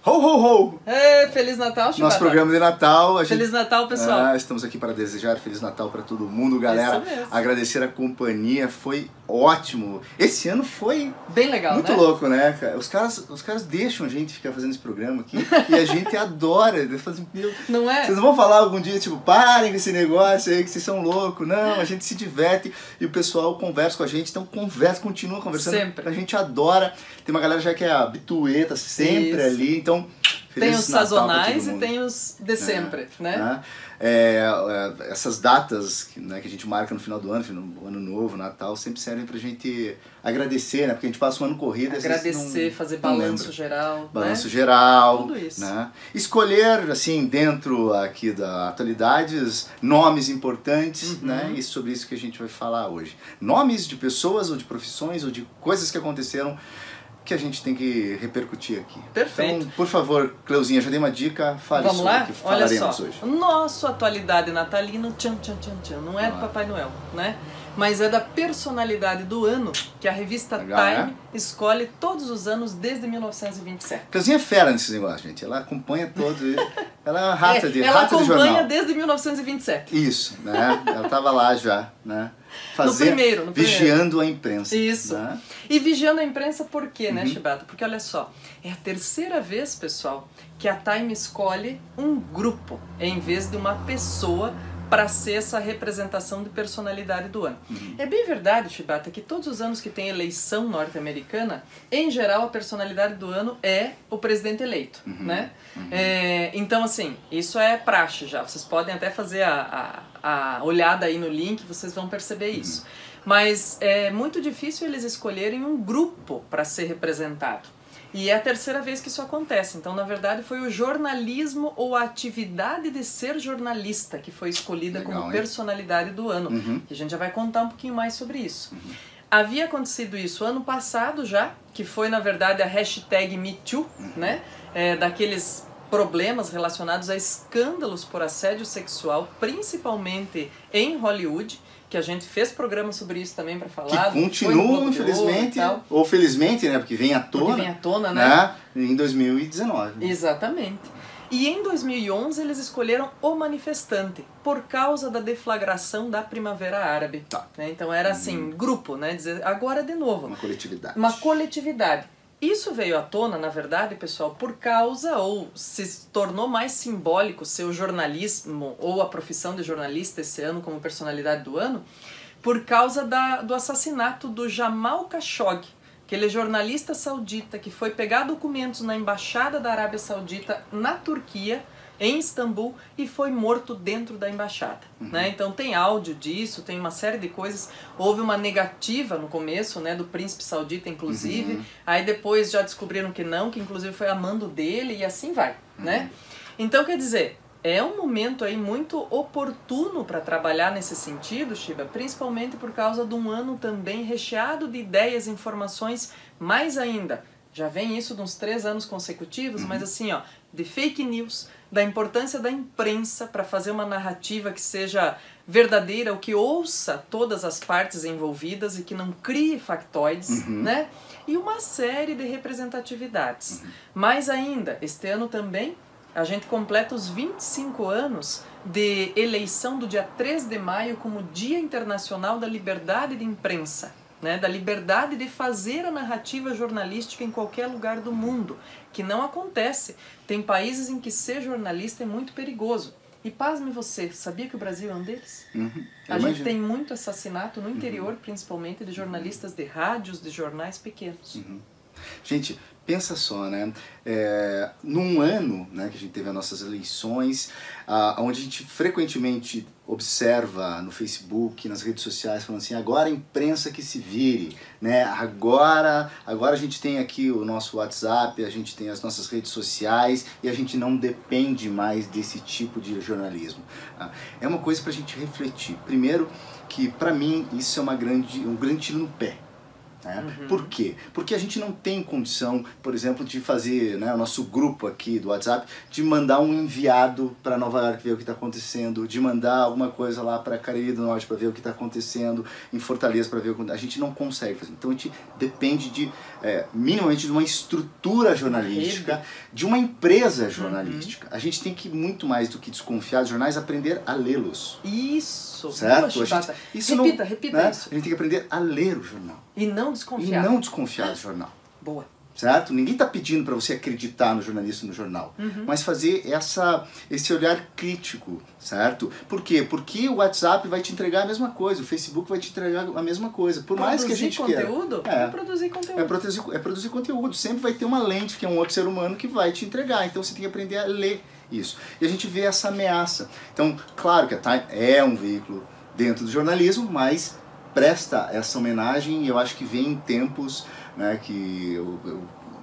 Ho, ho, ho! Feliz Natal, Chibata. Nosso programa de Natal. Feliz Natal, pessoal. Estamos aqui para desejar Feliz Natal para todo mundo, galera. Isso mesmo. Agradecer a companhia, foi ótimo. Esse ano foi bem legal, muito louco, né, cara? Os caras deixam a gente ficar fazendo esse programa aqui e a gente adora. Não é? Vocês não vão falar algum dia, tipo, parem com esse negócio aí, que vocês são loucos. Não, a gente se diverte e o pessoal conversa com a gente. Então continua conversando. Sempre. A gente adora. Tem uma galera já que é habituê, tá sempre ali. Então, tem os Natal sazonais e tem os de sempre, né? Essas datas né, que a gente marca no final do ano, no Ano Novo, Natal, sempre servem pra gente agradecer, né? Porque a gente passa um ano corrido. Agradecer, fazer balanço geral. Balanço geral. Tudo isso. Né? Escolher, assim, dentro aqui da Atualidades, nomes importantes, né? E sobre isso que a gente vai falar hoje. Nomes de pessoas ou de profissões ou de coisas que aconteceram que a gente tem que repercutir aqui. Perfeito. Então, por favor, Cleuzinha, já dei uma dica, fale Vamos sobre lá? o que Olha falaremos só, hoje. nosso Atualidade Natalino, não é do Papai Noel, né? Mas é da personalidade do ano, que a revista Legal, Time escolhe todos os anos desde 1927. Cleuzinha é fera nesses negócios, gente. Ela acompanha todos. Ela é uma rata de ela jornal. Ela acompanha desde 1927. Isso, né? Ela tava lá já, né? No primeiro. Vigiando a imprensa. Isso. Né? E vigiando a imprensa por quê, né, Chibata? Porque olha só, é a terceira vez, pessoal, que a Time escolhe um grupo em vez de uma pessoa para ser essa representação de personalidade do ano. É bem verdade, Chibata, que todos os anos que tem eleição norte-americana, em geral a personalidade do ano é o presidente eleito, né? Então, assim, isso é praxe já. Vocês podem até fazer a olhada aí no link, vocês vão perceber isso. Mas é muito difícil eles escolherem um grupo para ser representado. E é a terceira vez que isso acontece. Então, na verdade, foi o jornalismo ou a atividade de ser jornalista que foi escolhida como personalidade do ano. E a gente já vai contar um pouquinho mais sobre isso. Havia acontecido isso ano passado já, que foi, na verdade, a hashtag MeToo, né? Daqueles problemas relacionados a escândalos por assédio sexual, principalmente em Hollywood, que a gente fez programa sobre isso também para falar. Que continua, infelizmente, ou felizmente, né? Porque vem à tona, né? Em 2019. Exatamente. E em 2011 eles escolheram o manifestante, por causa da deflagração da Primavera Árabe. Né? Então era assim, grupo, né? Dizer, agora de novo. Uma coletividade. Uma coletividade. Isso veio à tona, na verdade, pessoal, por causa, ou se tornou mais simbólico seu jornalismo, ou a profissão de jornalista esse ano como personalidade do ano, por causa do assassinato do Jamal Khashoggi, aquele jornalista saudita que foi pegar documentos na Embaixada da Arábia Saudita na Turquia, em Istambul, e foi morto dentro da embaixada. Né? Então tem áudio disso, tem uma série de coisas. Houve uma negativa no começo, né, do príncipe saudita, inclusive. Aí depois já descobriram que não, que inclusive foi amando dele, e assim vai. Né? Então, quer dizer, é um momento aí muito oportuno para trabalhar nesse sentido, Shiba, principalmente por causa de um ano também recheado de ideias e informações, mais ainda. Já vem isso de uns 3 anos consecutivos, mas assim, ó, de fake news, da importância da imprensa para fazer uma narrativa que seja verdadeira, ou que ouça todas as partes envolvidas e que não crie factoides, né? E uma série de representatividades. Mais ainda, este ano também, a gente completa os 25 anos de eleição do dia 3 de maio como Dia Internacional da Liberdade de Imprensa. Né, da liberdade de fazer a narrativa jornalística em qualquer lugar do mundo, que não acontece. Tem países em que ser jornalista é muito perigoso. E pasme você, sabia que o Brasil é um deles? A gente tem muito assassinato no interior, principalmente de jornalistas de rádios, de jornais pequenos. Gente, pensa só, né? Num ano, né, que a gente teve as nossas eleições, onde a gente frequentemente observa no Facebook, nas redes sociais, falando assim, agora a imprensa que se vire, né? Agora a gente tem aqui o nosso WhatsApp, a gente tem as nossas redes sociais e a gente não depende mais desse tipo de jornalismo. É uma coisa pra gente refletir. Primeiro, que pra mim isso é um grande tiro no pé. Né? Por quê? Porque a gente não tem condição, por exemplo, de fazer, né, o nosso grupo aqui do WhatsApp, de mandar um enviado para Nova York ver o que está acontecendo, de mandar alguma coisa lá para Cariri do Norte para ver o que está acontecendo, em Fortaleza para ver o que a gente não consegue fazer. Então a gente depende de minimamente de uma estrutura jornalística, de uma empresa jornalística. A gente tem que, muito mais do que desconfiar dos jornais, aprender a lê-los. Isso! Certo? Repita isso. A gente tem que aprender a ler o jornal. E não desconfiar. E não desconfiar do jornal. Boa. Certo? Ninguém está pedindo para você acreditar no jornalista no jornal, mas fazer esse olhar crítico, certo? Por quê? Porque o WhatsApp vai te entregar a mesma coisa, o Facebook vai te entregar a mesma coisa, por mais que a gente queira. Produzir conteúdo. É produzir conteúdo. Sempre vai ter uma lente, que é um outro ser humano, que vai te entregar. Então você tem que aprender a ler isso. E a gente vê essa ameaça. Então, claro que a Time é um veículo dentro do jornalismo, mas presta essa homenagem e eu acho que vem em tempos, né, que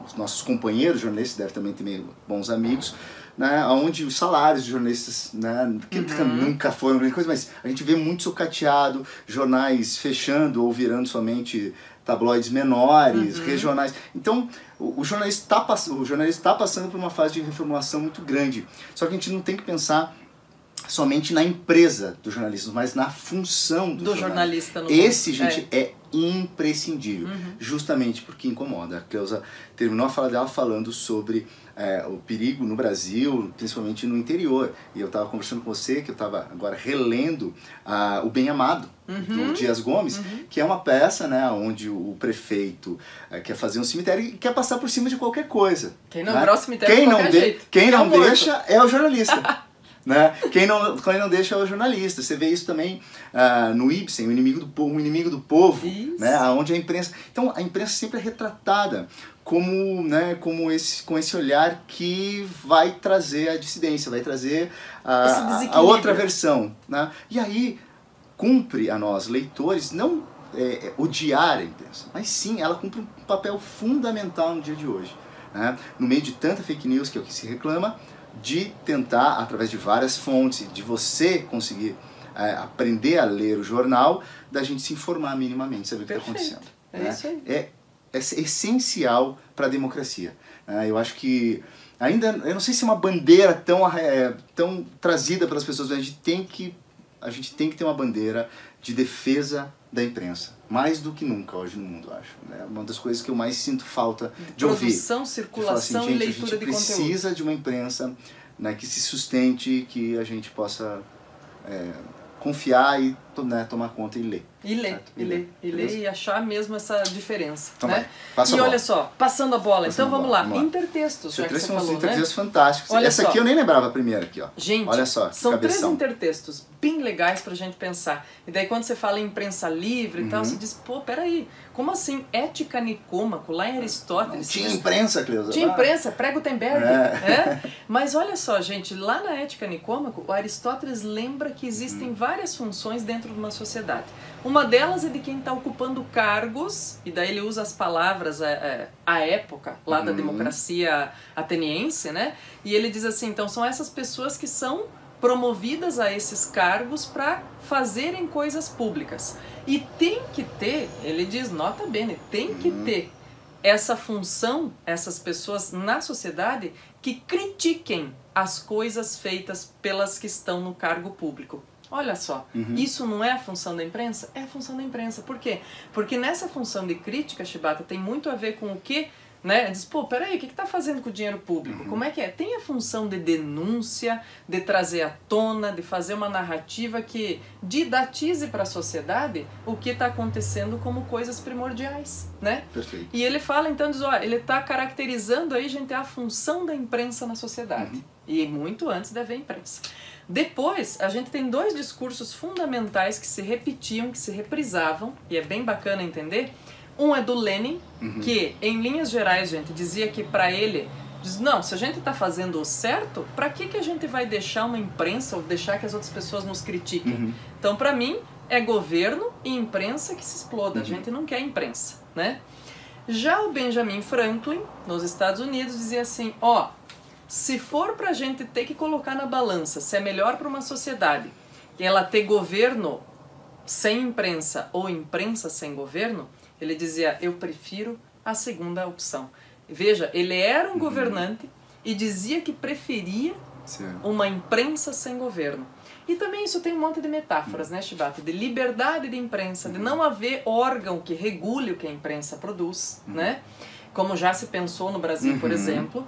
os nossos companheiros jornalistas devem também ter bons amigos, né, onde os salários de jornalistas, né, que nunca foram grande coisa, mas a gente vê muito sucateado, jornais fechando ou virando somente tabloides menores, regionais. Então, o jornalista está passando por uma fase de reformulação muito grande. Só que a gente não tem que pensar somente na empresa do jornalismo, mas na função do jornalista. Esse, gente, é imprescindível, justamente porque incomoda. A Cleusa terminou a fala dela falando sobre o perigo no Brasil, principalmente no interior. E eu estava conversando com você, que eu estava agora relendo O Bem Amado, do Dias Gomes, que é uma peça, né, onde o prefeito quer fazer um cemitério e quer passar por cima de qualquer coisa. Quem não abre o cemitério de qualquer jeito. Quem não deixa é o jornalista. Né? Quem não deixa é o jornalista. Você vê isso também no Ibsen, o inimigo do povo, né? Onde a imprensa... Então a imprensa sempre é retratada como, né, com esse olhar que vai trazer a dissidência, vai trazer a outra versão, né? E aí cumpre a nós, leitores, não odiar a imprensa, mas sim, ela cumpre um papel fundamental no dia de hoje, né? No meio de tanta fake news, que é o que se reclama, de tentar, através de várias fontes, de você conseguir aprender a ler o jornal, da gente se informar minimamente, saber o que está acontecendo. Isso aí. É essencial para a democracia. Eu acho que, ainda, eu não sei se é uma bandeira tão trazida pelas pessoas, mas a gente tem que ter uma bandeira de defesa da imprensa, mais do que nunca hoje no mundo, acho. É uma das coisas que eu mais sinto falta de ouvir. Produção, circulação e leitura de conteúdo. A gente precisa de uma imprensa, né, que se sustente, que a gente possa confiar e, né, tomar conta e ler. E ler e achar mesmo essa diferença. Então, né? E olha só, passando a bola, então vamos lá. Intertextos, já que você falou, intertextos fantásticos. Olha Essa só. aqui eu nem lembrava a primeira aqui, ó. Gente, olha só, são cabeção. 3 intertextos bem legais pra gente pensar. E daí quando você fala em imprensa livre e tal, você diz, pô, peraí, como assim? Ética Nicômaco, lá em Aristóteles. Não tinha imprensa, Cleusa. Tinha imprensa, prega Gutenberg. Mas olha só, gente, lá na Ética Nicômaco, o Aristóteles lembra que existem várias funções dentro de uma sociedade. Uma delas é de quem está ocupando cargos, e daí ele usa as palavras à época, lá da democracia ateniense, né? E ele diz assim, então são essas pessoas que são promovidas a esses cargos para fazerem coisas públicas. E tem que ter, ele diz, nota bene, tem que ter essa função, essas pessoas na sociedade que critiquem as coisas feitas pelas que estão no cargo público. Olha só, isso não é a função da imprensa? É a função da imprensa. Por quê? Porque nessa função de crítica, Shibata, tem muito a ver com o que, né? Diz, pô, peraí, o que está fazendo com o dinheiro público? Como é que é? Tem a função de denúncia, de trazer à tona, de fazer uma narrativa que didatize para a sociedade o que está acontecendo como coisas primordiais, né? Perfeito. E ele fala, então, diz, ó, ele está caracterizando aí, gente, a função da imprensa na sociedade. E muito antes de haver imprensa. Depois, a gente tem 2 discursos fundamentais que se repetiam, que se reprisavam, e é bem bacana entender. Um é do Lenin, que, em linhas gerais, gente, dizia que para ele, diz, não, se a gente está fazendo o certo, para que a gente vai deixar uma imprensa ou deixar que as outras pessoas nos critiquem? Então, para mim, é governo e imprensa que se exploda. A gente não quer imprensa, né? Já o Benjamin Franklin, nos Estados Unidos, dizia assim, ó, se for pra gente ter que colocar na balança se é melhor para uma sociedade e ela ter governo sem imprensa ou imprensa sem governo, Ele dizia, eu prefiro a segunda opção. Veja, ele era um governante e dizia que preferia uma imprensa sem governo. E também isso tem um monte de metáforas, né, Chibata? De liberdade de imprensa, de não haver órgão que regule o que a imprensa produz, né? Como já se pensou no Brasil, por exemplo.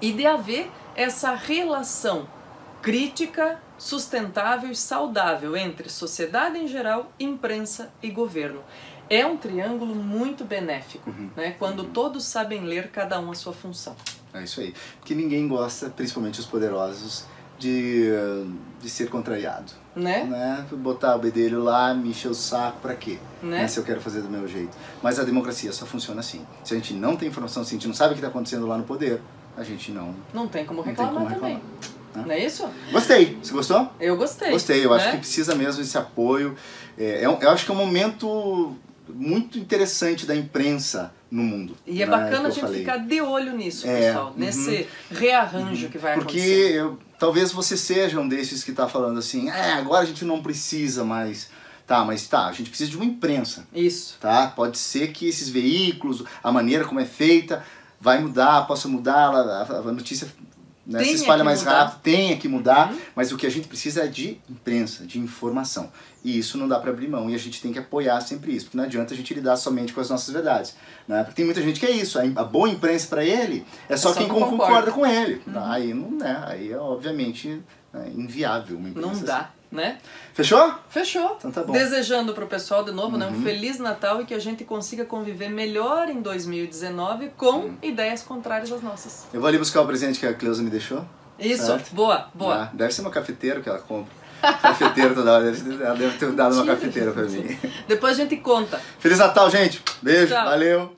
E de haver essa relação crítica, sustentável e saudável entre sociedade em geral, imprensa e governo. É um triângulo muito benéfico, né? Quando todos sabem ler, cada um a sua função. É isso aí. Porque ninguém gosta, principalmente os poderosos, de ser contrariado. Né? Botar o bedelho lá, me encher o saco, pra quê? Né? Se eu quero fazer do meu jeito. Mas a democracia só funciona assim. Se a gente não tem informação, se a gente não sabe o que está acontecendo lá no poder, a gente não tem como reclamar também. Não é isso? Gostei. Você gostou? Eu gostei. Gostei. Eu acho que precisa mesmo desse apoio. Eu acho que é um momento muito interessante da imprensa no mundo. E é bacana a gente ficar de olho nisso, pessoal. Nesse rearranjo que vai acontecer. Porque talvez você seja um desses que está falando assim, agora a gente não precisa mais. A gente precisa de uma imprensa. Isso. Tá? Pode ser que esses veículos, a maneira como é feita, vai mudar, possa mudar, a notícia se espalha mais rápido, tenha que mudar, mas o que a gente precisa é de imprensa, de informação. E isso não dá para abrir mão, e a gente tem que apoiar sempre isso, porque não adianta a gente lidar somente com as nossas verdades. Né? Porque tem muita gente que é isso, a boa imprensa para ele é só quem concorda com ele. Aí, aí é obviamente inviável uma imprensa. Não dá, né? Fechou? Fechou. Então tá bom. Desejando pro pessoal de novo um Feliz Natal e que a gente consiga conviver melhor em 2019 com ideias contrárias às nossas. Eu vou ali buscar o presente que a Cleusa me deixou. Isso, certo? boa. Deve ser uma cafeteira que ela compra. Cafeteira toda hora, ela deve ter dado uma cafeteira pra mim. Depois a gente conta. Feliz Natal, gente. Beijo, Tchau. Valeu.